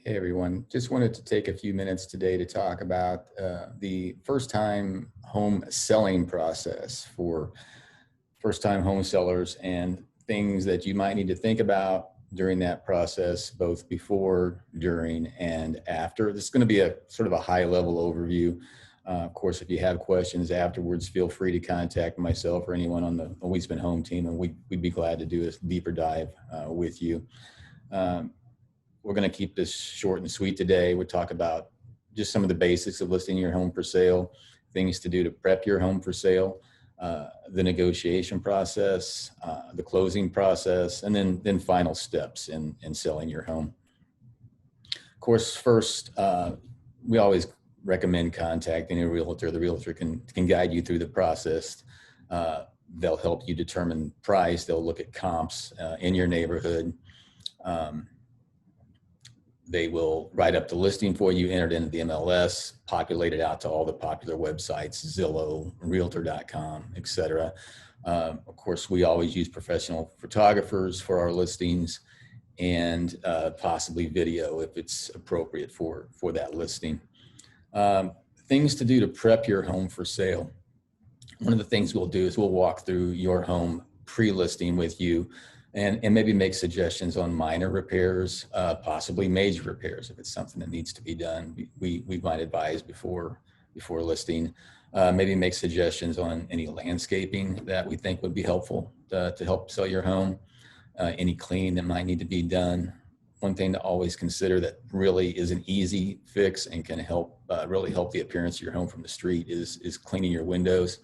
Hey everyone, just wanted to take a few minutes today to talk about the first-time home selling process for first-time home sellers and things that you might need to think about during that process, both before, during, and after. This is going to be a sort of a high-level overview. Of course, if you have questions afterwards, feel free to contact myself or anyone on the Wiesemann Home Team, and we'd be glad to do a deeper dive with you. We're going to keep this short and sweet today. We'll talk about just some of the basics of listing your home for sale, things to do to prep your home for sale, the negotiation process, the closing process, and then final steps in selling your home. Of course, first, we always recommend contacting a realtor. The realtor can guide you through the process. They'll help you determine price. They'll look at comps in your neighborhood. They will write up the listing for you, enter it into the MLS, populate it out to all the popular websites, Zillow, Realtor.com, etc. Of course, we always use professional photographers for our listings and possibly video if it's appropriate for that listing. Things to do to prep your home for sale. One of the things we'll do is we'll walk through your home pre-listing with you and maybe make suggestions on minor repairs, possibly major repairs if it's something that needs to be done. We might advise before listing. Maybe make suggestions on any landscaping that we think would be helpful to help sell your home, any cleaning that might need to be done. One thing to always consider that really is an easy fix and can help really help the appearance of your home from the street is cleaning your windows.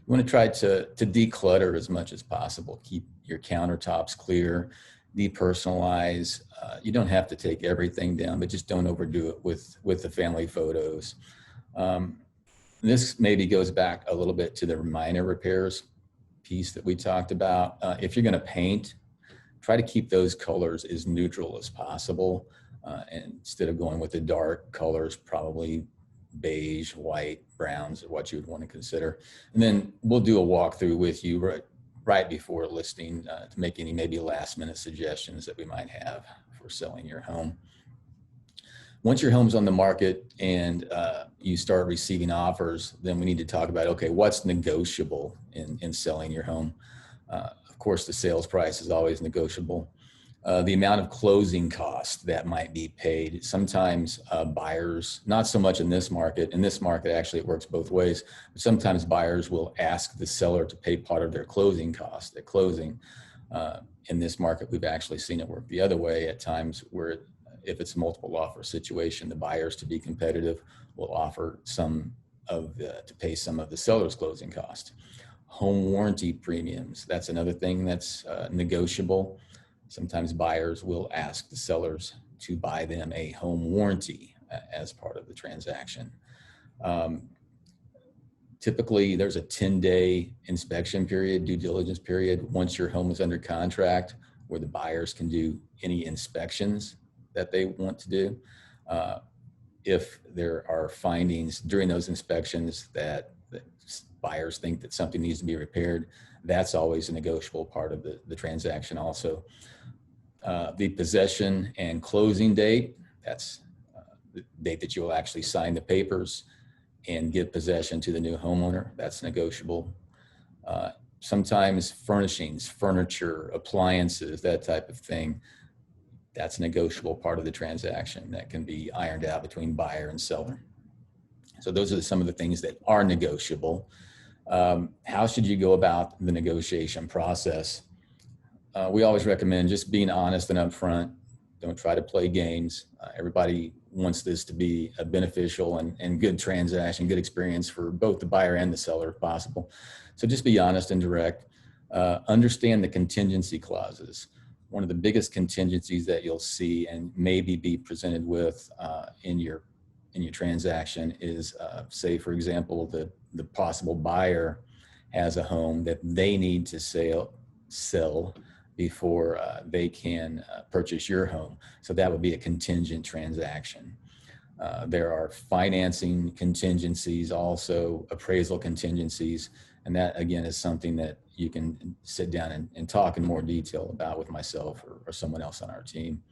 You want to try to declutter as much as possible. Keep your countertops clear, depersonalize. You don't have to take everything down, but just don't overdo it with the family photos. This maybe goes back a little bit to the minor repairs piece that we talked about. If you're going to paint, try to keep those colors as neutral as possible. And instead of going with the dark colors, probably beige, white, browns are what you would want to consider. And then we'll do a walkthrough with you right before listing to make any maybe last minute suggestions that we might have for selling your home. Once your home's on the market and you start receiving offers, then we need to talk about, okay, what's negotiable in selling your home? Of course, the sales price is always negotiable. The amount of closing costs that might be paid. Sometimes buyers, not so much in this market. In this market, actually, it works both ways. But sometimes buyers will ask the seller to pay part of their closing costs at closing. In this market, we've actually seen it work the other way at times where if it's a multiple offer situation, the buyers, to be competitive, will offer to pay some of the seller's closing costs. Home warranty premiums, that's another thing that's negotiable. Sometimes buyers will ask the sellers to buy them a home warranty as part of the transaction. Typically, there's a 10-day inspection period, due diligence period, once your home is under contract, where the buyers can do any inspections that they want to do. If there are findings during those inspections that buyers think that something needs to be repaired, that's always a negotiable part of the transaction also. The possession and closing date, that's the date that you will actually sign the papers and give possession to the new homeowner. That's negotiable. Sometimes furnishings, furniture, appliances, that type of thing, that's a negotiable part of the transaction that can be ironed out between buyer and seller. So those are some of the things that are negotiable. How should you go about the negotiation process? We always recommend just being honest and upfront. Don't try to play games. Everybody wants this to be a beneficial and good transaction, good experience for both the buyer and the seller if possible. So just be honest and direct. Understand the contingency clauses. One of the biggest contingencies that you'll see and maybe be presented with in your transaction is, say, for example, the possible buyer has a home that they need to sell before they can purchase your home. So that would be a contingent transaction. There are financing contingencies, also appraisal contingencies, and that again is something that you can sit down and talk in more detail about with myself or someone else on our team.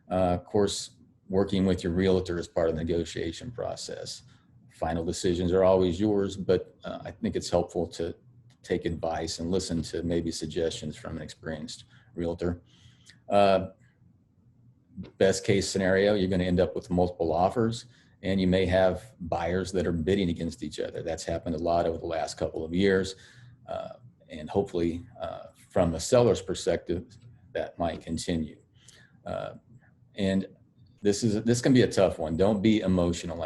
Of course, working with your realtor as part of the negotiation process. Final decisions are always yours, but I think it's helpful to take advice and listen to maybe suggestions from an experienced realtor. Best case scenario, you're going to end up with multiple offers, and you may have buyers that are bidding against each other. That's happened a lot over the last couple of years. And hopefully from a seller's perspective, that might continue. And this can be a tough one. Don't be emotional.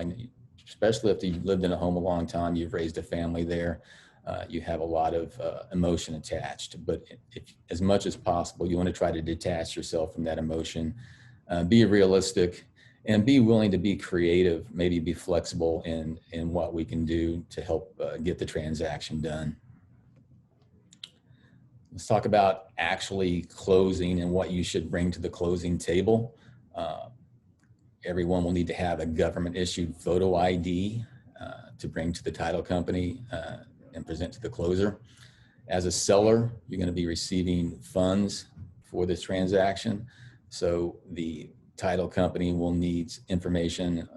Especially if you've lived in a home a long time, you've raised a family there, you have a lot of emotion attached. But if, as much as possible, you want to try to detach yourself from that emotion, be realistic, and be willing to be creative, maybe be flexible in what we can do to help get the transaction done. Let's talk about actually closing and what you should bring to the closing table. Everyone will need to have a government issued photo ID to bring to the title company and present to the closer. As a seller, you're going to be receiving funds for this transaction. So the title company will need information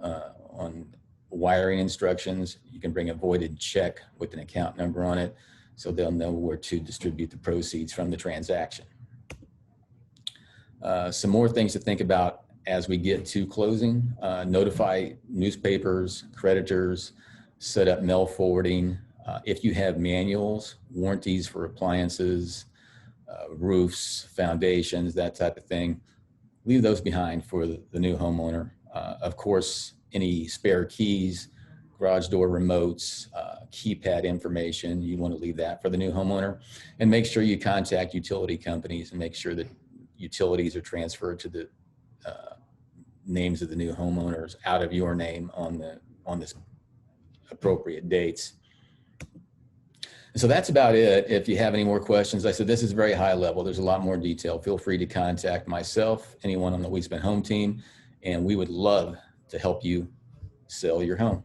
on wiring instructions. You can bring a voided check with an account number on it, so they'll know where to distribute the proceeds from the transaction. Some more things to think about as we get to closing: notify newspapers, creditors, set up mail forwarding. If you have manuals, warranties for appliances, roofs, foundations, that type of thing, leave those behind for the new homeowner. Of course, any spare keys, garage door remotes, keypad information, you want to leave that for the new homeowner. And make sure you contact utility companies and make sure that utilities are transferred to the names of the new homeowners out of your name on this appropriate dates. And so that's about it. If you have any more questions, I said this is very high level. There's a lot more detail. Feel free to contact myself, anyone on the Wiesemann Home Team, and we would love to help you sell your home.